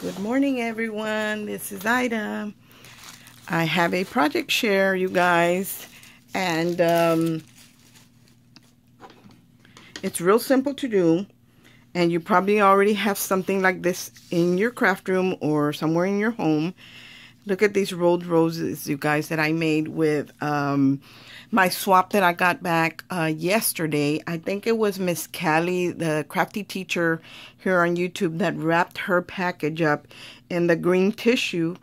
Good morning, everyone. This is Ida. I have a project share, you guys, and it's real simple to do, and you probably already have something like this in your craft room or somewhere in your home. Look at these rolled roses, you guys, that I made with my swap that I got back yesterday. I think it was Miss Callie, the crafty teacher here on YouTube, that wrapped her package up in the green tissue.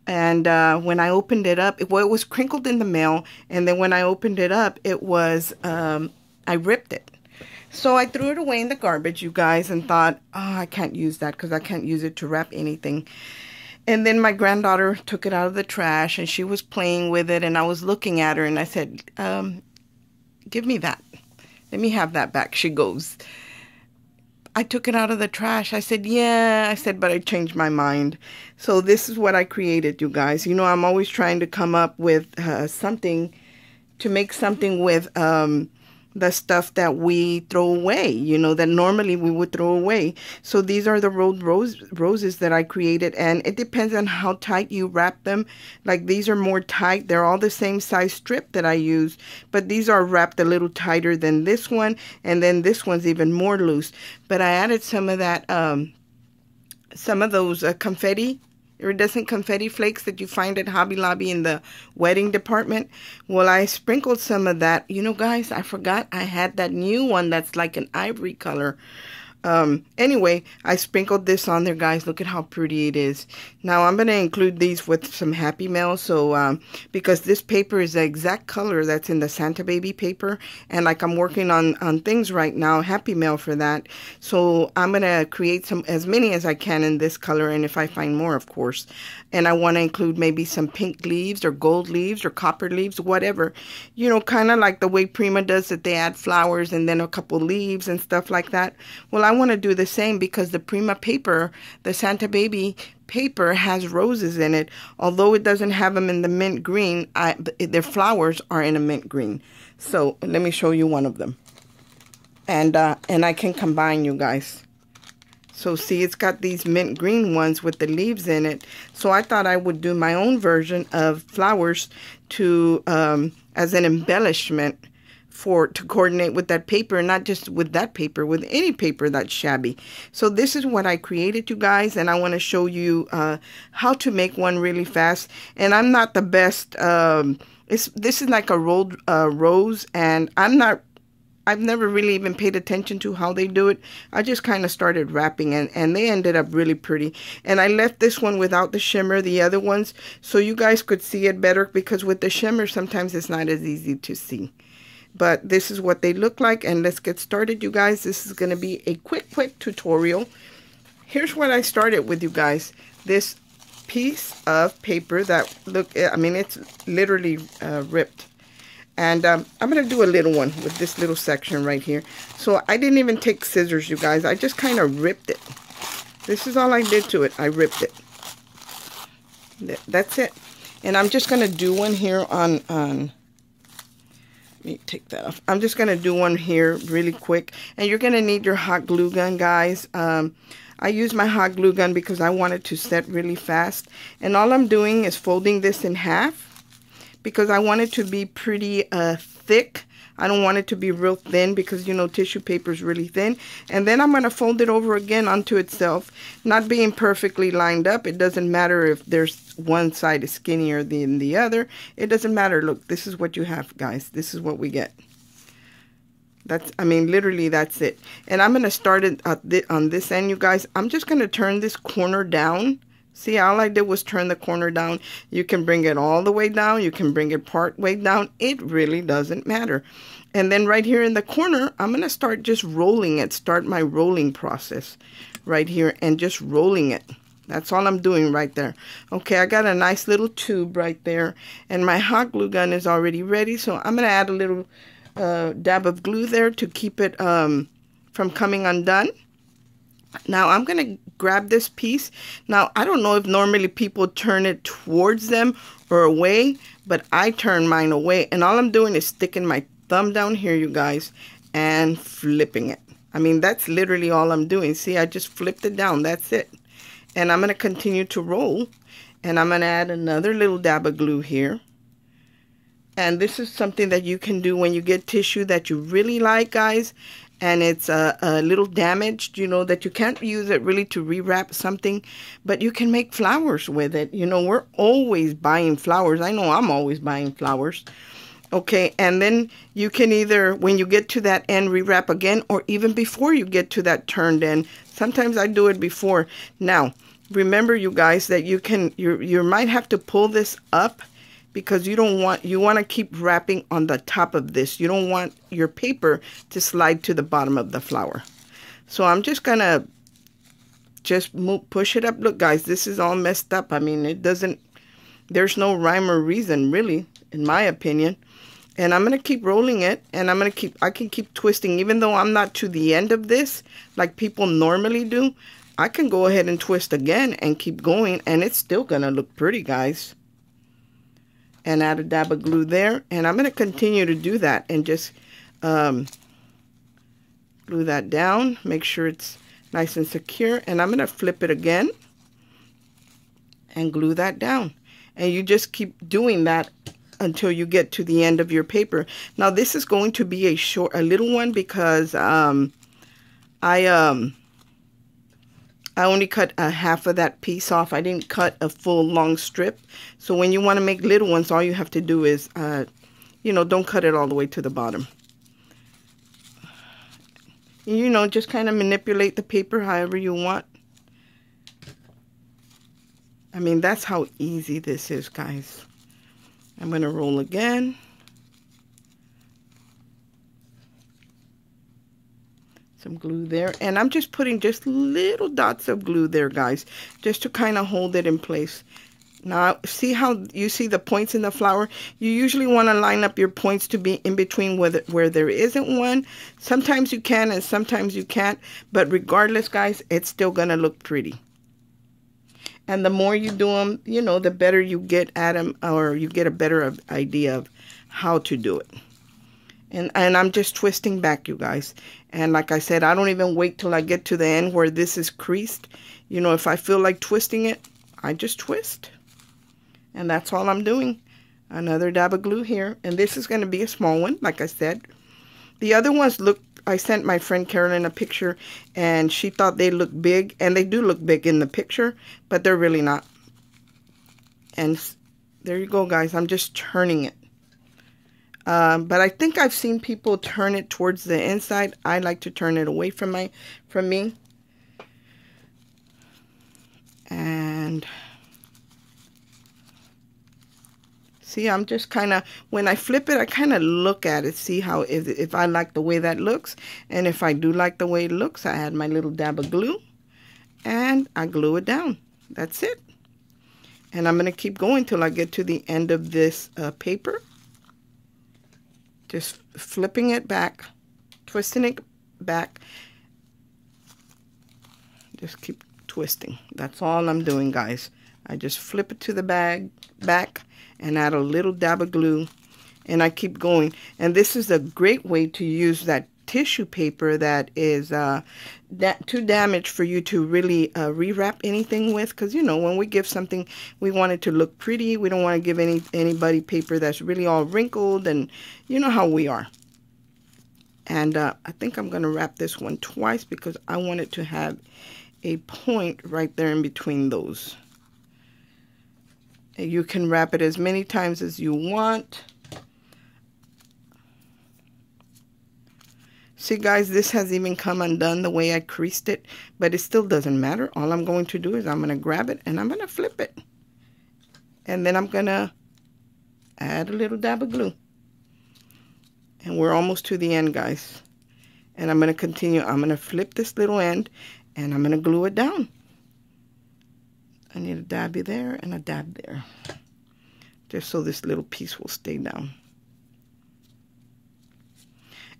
And when I opened it up, it was crinkled in the mail. And then when I opened it up, it was, I ripped it. So I threw it away in the garbage, you guys, and thought, oh, I can't use that because I can't use it to wrap anything. And then my granddaughter took it out of the trash, and she was playing with it, and I was looking at her, and I said, give me that. Let me have that back. She goes, I took it out of the trash. I said, yeah. I said, but I changed my mind. So this is what I created, you guys. You know, I'm always trying to come up with something, to make something with the stuff that we throw away, you know, that normally we would throw away. So these are the rolled roses that I created, and it depends on how tight you wrap them. Like these are more tight. They're all the same size strip that I use, but these are wrapped a little tighter than this one, and then this one's even more loose. But I added some of that, some of those confetti, iridescent confetti flakes that you find at Hobby Lobby in the wedding department. Well, I sprinkled some of that. You know, guys, I forgot I had that new one that's like an ivory color. Anyway, I sprinkled this on there, guys. Look at how pretty it is. Now, I'm going to include these with some Happy Mail. So, because this paper is the exact color that's in the Santa Baby paper. And like I'm working on things right now, Happy Mail for that. So, I'm going to create as many as I can in this color. And if I find more, of course. And I want to include maybe some pink leaves or gold leaves or copper leaves, whatever. You know, kind of like the way Prima does that. They add flowers and then a couple leaves and stuff like that. Well, I want to do the same because the Prima paper, the Santa Baby paper, has roses in it. Although it doesn't have them in the mint green, their flowers are in a mint green. So let me show you one of them. And I can combine, you guys. So see, it's got these mint green ones with the leaves in it. So I thought I would do my own version of flowers to as an embellishment to coordinate with that paper, and not just with that paper, with any paper that's shabby. So this is what I created, you guys, and I want to show you how to make one really fast. And I'm not the best. This is like a rolled rose, and I've never really even paid attention to how they do it. I just kind of started wrapping, and they ended up really pretty. And I left this one without the shimmer, the other ones, so you guys could see it better, because with the shimmer, sometimes it's not as easy to see. But this is what they look like, and let's get started, you guys. This is going to be a quick tutorial. Here's what I started with, you guys. This piece of paper that, look, I mean, it's literally ripped. And I'm going to do a little one with this little section right here. So I didn't even take scissors, you guys. I just kind of ripped it. This is all I did to it. I ripped it. That's it. And I'm just going to do one here on let me take that off. I'm just going to do one here really quick. And you're going to need your hot glue gun, guys. I use my hot glue gun because I want it to set really fast. And all I'm doing is folding this in half, because I want it to be pretty thick. I don't want it to be real thin, because, you know, tissue paper is really thin. And then I'm going to fold it over again onto itself, not being perfectly lined up. It doesn't matter if there's one side is skinnier than the other. It doesn't matter. Look, this is what you have, guys. This is what we get. I mean, literally, that's it. And I'm going to start it on this end, you guys. I'm just going to turn this corner down. See, all I did was turn the corner down. You can bring it all the way down. You can bring it part way down. It really doesn't matter. And then right here in the corner, I'm going to start just rolling it. Start my rolling process right here and just rolling it. That's all I'm doing right there. Okay, I got a nice little tube right there. And my hot glue gun is already ready. So I'm going to add a little dab of glue there to keep it from coming undone. Now I'm going to grab this piece. Now, I don't know if normally people turn it towards them or away, but I turn mine away. And all I'm doing is sticking my thumb down here, you guys, and flipping it. I mean, that's literally all I'm doing. See, I just flipped it down. That's it. And I'm going to continue to roll. And I'm going to add another little dab of glue here. And this is something that you can do when you get tissue that you really like, guys, and it's a little damaged, you know, that you can't use it really to rewrap something, but you can make flowers with it. You know, we're always buying flowers. I know I'm always buying flowers. Okay, and then you can either, when you get to that end, rewrap again, or even before you get to that turned end. Sometimes I do it before. Now, remember, you guys, that you might have to pull this up, because you want to keep wrapping on the top of this. You don't want your paper to slide to the bottom of the flower. So I'm just going to push it up. Look, guys, this is all messed up. I mean, there's no rhyme or reason, really, in my opinion. And I'm going to keep rolling it, and I can keep twisting. Even though I'm not to the end of this, like people normally do, I can go ahead and twist again and keep going, and it's still going to look pretty, guys. And add a dab of glue there. And I'm going to continue to do that and just glue that down. Make sure it's nice and secure. And I'm going to flip it again and glue that down. And you just keep doing that until you get to the end of your paper. Now this is going to be a little one, because I only cut a half of that piece off. I didn't cut a full long strip. So when you want to make little ones, all you have to do is, you know, don't cut it all the way to the bottom. You know, just kind of manipulate the paper however you want. I mean, that's how easy this is, guys. I'm going to roll again. Some glue there, and I'm just putting just little dots of glue there, guys, just to kind of hold it in place. Now, see how you see the points in the flower? You usually want to line up your points to be in between where there isn't one. Sometimes you can and sometimes you can't, but regardless, guys, it's still going to look pretty. And the more you do them, you know, the better you get at them, or you get a better idea of how to do it. And I'm just twisting back, you guys. And like I said, I don't even wait till I get to the end where this is creased. You know, if I feel like twisting it, I just twist. And that's all I'm doing. Another dab of glue here. And this is going to be a small one, like I said. The other ones look, I sent my friend Carolyn a picture, and she thought they looked big. And they do look big in the picture, but they're really not. And there you go, guys. I'm just turning it. But I think I've seen people turn it towards the inside. I like to turn it away from me. And see, I'm just kind of, when I flip it, I kind of look at it, see how, if I like the way that looks. And if I do like the way it looks, I add my little dab of glue and I glue it down. That's it. And I'm going to keep going till I get to the end of this paper. Just flipping it back, twisting it back. Just keep twisting. That's all I'm doing, guys. I just flip it to the back and add a little dab of glue, and I keep going. And this is a great way to use that tissue paper that is too damaged for you to really rewrap anything with, because you know, when we give something, we want it to look pretty. We don't want to give anybody paper that's really all wrinkled, and you know how we are. And I think I'm going to wrap this one twice because I want it to have a point right there in between those. And you can wrap it as many times as you want. See, guys, this has even come undone the way I creased it, but it still doesn't matter. All I'm going to do is I'm going to grab it and I'm going to flip it. And then I'm going to add a little dab of glue. And we're almost to the end, guys. And I'm going to continue. I'm going to flip this little end and I'm going to glue it down. I need a dabby there and a dab there, just so this little piece will stay down.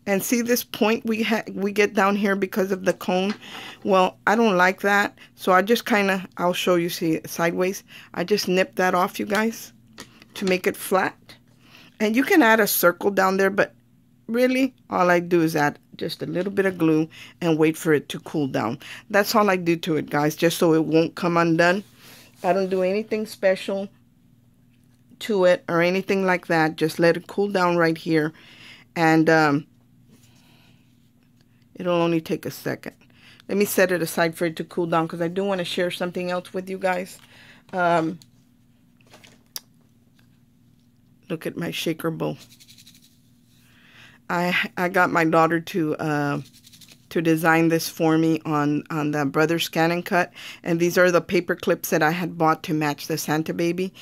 And see this point we get down here because of the cone? Well, I don't like that. So I just kind of, I'll show you, see, sideways. I just nip that off, you guys, to make it flat. And you can add a circle down there, but really all I do is add just a little bit of glue and wait for it to cool down. That's all I do to it, guys, just so it won't come undone. I don't do anything special to it or anything like that. Just let it cool down right here, and it'll only take a second. Let me set it aside for it to cool down because I do want to share something else with you guys. Look at my shaker bowl. I got my daughter to design this for me on the Brothers Scan and Cut, and these are the paper clips that I had bought to match the Santa baby.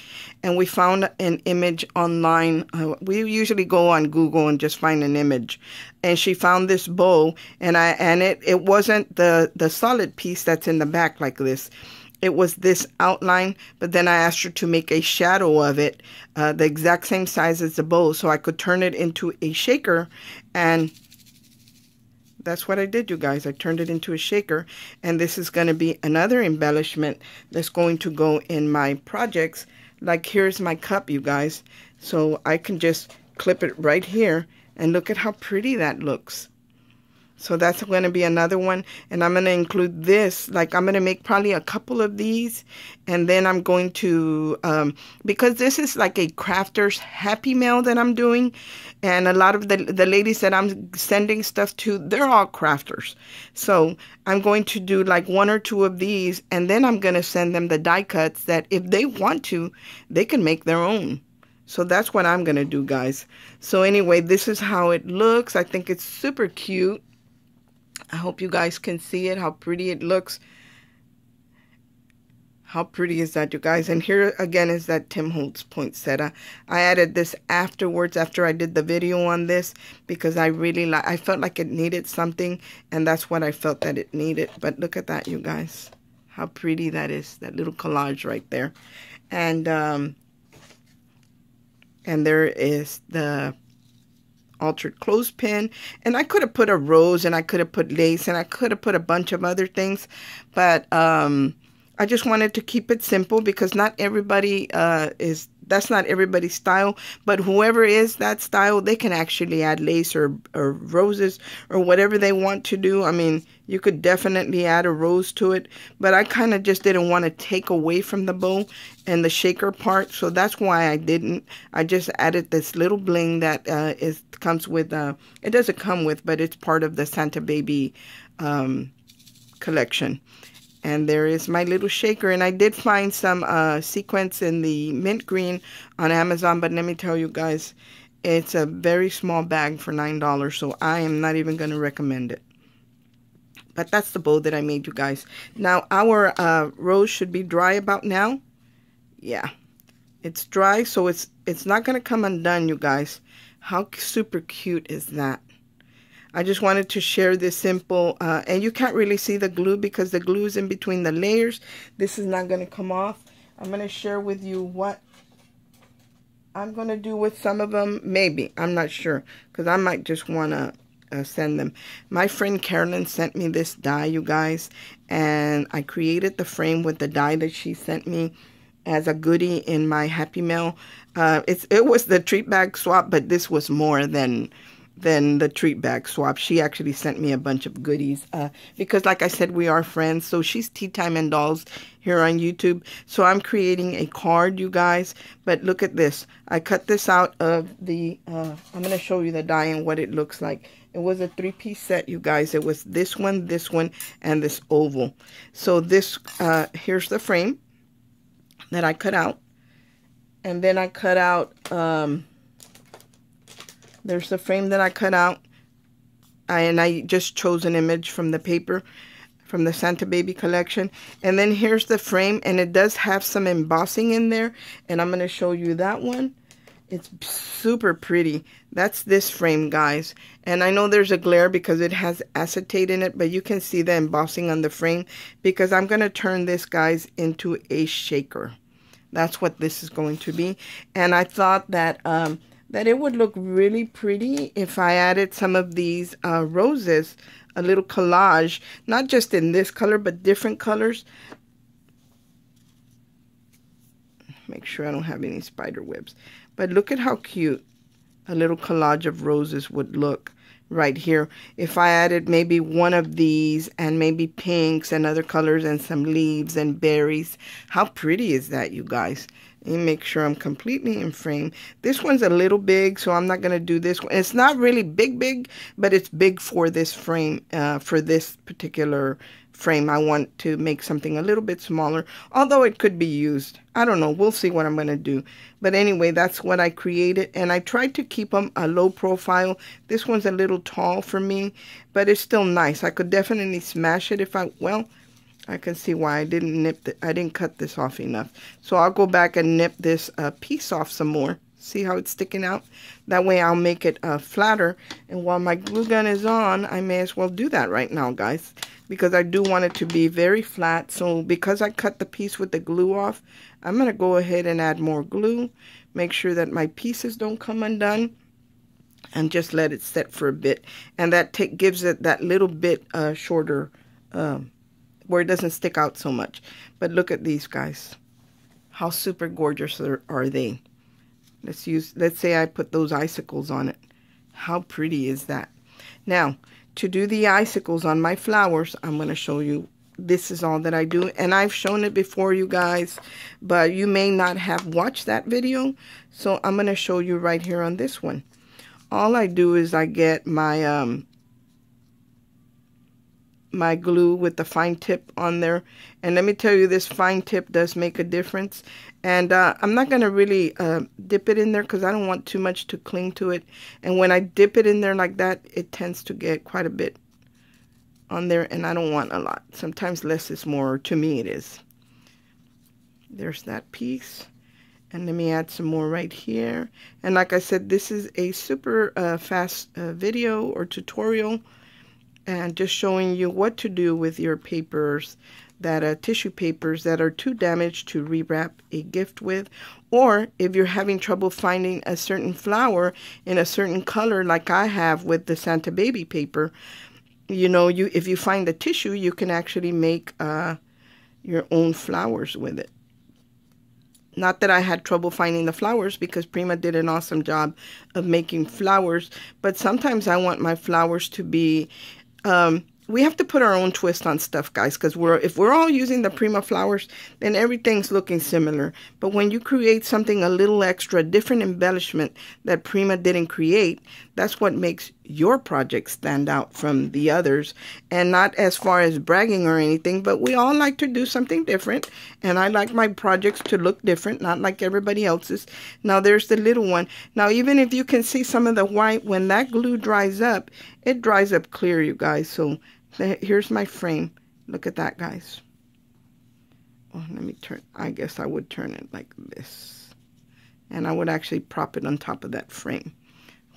And we found an image online. We usually go on Google and just find an image, and she found this bow, and it wasn't the solid piece that's in the back like this. It was this outline, but then I asked her to make a shadow of it, the exact same size as the bow, so I could turn it into a shaker. And that's what I did, you guys. I turned it into a shaker, and this is going to be another embellishment that's going to go in my projects. Like, here's my cup, you guys. So I can just clip it right here, and look at how pretty that looks. So that's going to be another one. And I'm going to include this. Like, I'm going to make probably a couple of these. And then I'm going to, because this is like a crafter's happy mail that I'm doing. And a lot of the ladies that I'm sending stuff to, they're all crafters. So I'm going to do like 1 or 2 of these. And then I'm going to send them the die cuts that if they want to, they can make their own. So that's what I'm going to do, guys. So anyway, this is how it looks. I think it's super cute. I hope you guys can see it, how pretty it looks. How pretty is that, you guys? And here again is that Tim Holtz poinsettia. I added this afterwards, after I did the video on this, because I felt like it needed something, and that's what I felt that it needed. But look at that, you guys. How pretty that is, that little collage right there. And there is the altered clothespin, and I could have put a rose, and I could have put lace, and I could have put a bunch of other things, but I just wanted to keep it simple because not everybody that's not everybody's style, but whoever is that style, they can actually add lace or roses or whatever they want to do. I mean, you could definitely add a rose to it, but I kind of just didn't want to take away from the bow and the shaker part, so that's why I didn't. I just added this little bling that comes with, it doesn't come with, but it's part of the Santa Baby collection. And there is my little shaker. And I did find some sequins in the mint green on Amazon. But let me tell you guys, it's a very small bag for $9. So I am not even going to recommend it. But that's the bow that I made, you guys. Now, our rose should be dry about now. Yeah, it's dry. So it's not going to come undone, you guys. How super cute is that? I just wanted to share this simple, and you can't really see the glue because the glue is in between the layers. This is not going to come off. I'm going to share with you what I'm going to do with some of them. Maybe. I'm not sure because I might just want to send them. My friend Carolyn sent me this die, you guys, and I created the frame with the die that she sent me as a goodie in my Happy Mail. It was the treat bag swap, but this was more than the treat bag swap. She actually sent me a bunch of goodies because, like I said, we are friends. So she's Tea Time and Dolls here on YouTube. So I'm creating a card, you guys. But look at this. I cut this out of the, I'm going to show you the die and what it looks like. It was a 3-piece set, you guys. It was this one, and this oval. So this, here's the frame that I cut out. And then I cut out, there's the frame that I cut out. And I just chose an image from the paper, from the Santa Baby collection. And then here's the frame, and it does have some embossing in there. And I'm going to show you that one. It's super pretty. That's this frame, guys. And I know there's a glare because it has acetate in it, but you can see the embossing on the frame because I'm going to turn this, guys, into a shaker. That's what this is going to be. And I thought that that it would look really pretty if I added some of these roses, a little collage, not just in this color, but different colors. Make sure I don't have any spider webs. But look at how cute a little collage of roses would look right here. If I added maybe one of these and maybe pinks and other colors and some leaves and berries, how pretty is that, you guys? Let me make sure I'm completely in frame. This one's a little big, so I'm not going to do this one. It's not really big, but it's big for this frame, for this particular frame. I want to make something a little bit smaller, although it could be used. I don't know. We'll see what I'm going to do. But anyway, that's what I created, and I tried to keep them a low profile. This one's a little tall for me, but it's still nice. I could definitely smash it if well, I can see why I didn't cut this off enough. So I'll go back and nip this piece off some more. See how it's sticking out? That way I'll make it flatter. And while my glue gun is on, I may as well do that right now, guys, because I do want it to be very flat. So because I cut the piece with the glue off, I'm going to go ahead and add more glue. Make sure that my pieces don't come undone. And just let it set for a bit. And that gives it that little bit shorter where it doesn't stick out so much. But look at these, guys. How super gorgeous are they? Let's say I put those icicles on it. How pretty is that? Now, to do the icicles on my flowers, I'm going to show you. This is all that I do. And I've shown it before, you guys, but you may not have watched that video. So I'm going to show you right here on this one. All I do is I get my my glue with the fine tip on there, and let me tell you, this fine tip does make a difference. And I'm not going to really dip it in there because I don't want too much to cling to it. And when I dip it in there like that, it tends to get quite a bit on there, and I don't want a lot. Sometimes less is more. To me it is. There's that piece. And let me add some more right here. And like I said, this is a super fast video or tutorial, and just showing you what to do with your papers, that tissue papers that are too damaged to rewrap a gift with, or if you're having trouble finding a certain flower in a certain color like I have with the Santa Baby paper, you know, if you find the tissue, you can actually make your own flowers with it. Not that I had trouble finding the flowers, because Prima did an awesome job of making flowers, but sometimes I want my flowers to be we have to put our own twist on stuff, guys, because if we're all using the Prima flowers, then everything's looking similar. But when you create something a little extra, different embellishment that Prima didn't create, that's what makes your project stand out from the others. And not as far as bragging or anything, but we all like to do something different. And I like my projects to look different, not like everybody else's. Now there's the little one. Now even if you can see some of the white, when that glue dries up, it dries up clear, you guys. So here's my frame. Look at that, guys. Oh, let me turn. I guess I would turn it like this. And I would actually prop it on top of that frame.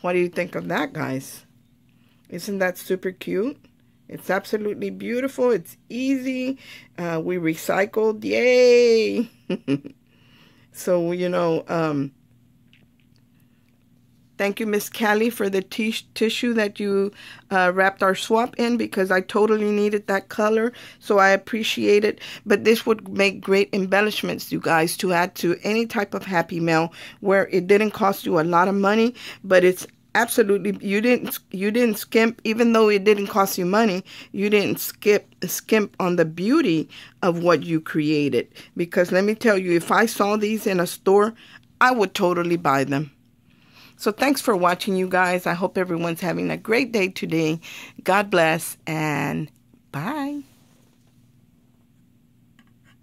What do you think of that, guys? Isn't that super cute? It's absolutely beautiful. It's easy. We recycled. Yay! So, you know, thank you, Miss Callie, for the tissue that you wrapped our swap in, because I totally needed that color, so I appreciate it. But this would make great embellishments, you guys, to add to any type of Happy Mail, where it didn't cost you a lot of money, but it's absolutely, you didn't skimp. Even though it didn't cost you money, you didn't skimp on the beauty of what you created. Because let me tell you, if I saw these in a store, I would totally buy them. So thanks for watching, you guys. I hope everyone's having a great day today. God bless, and bye.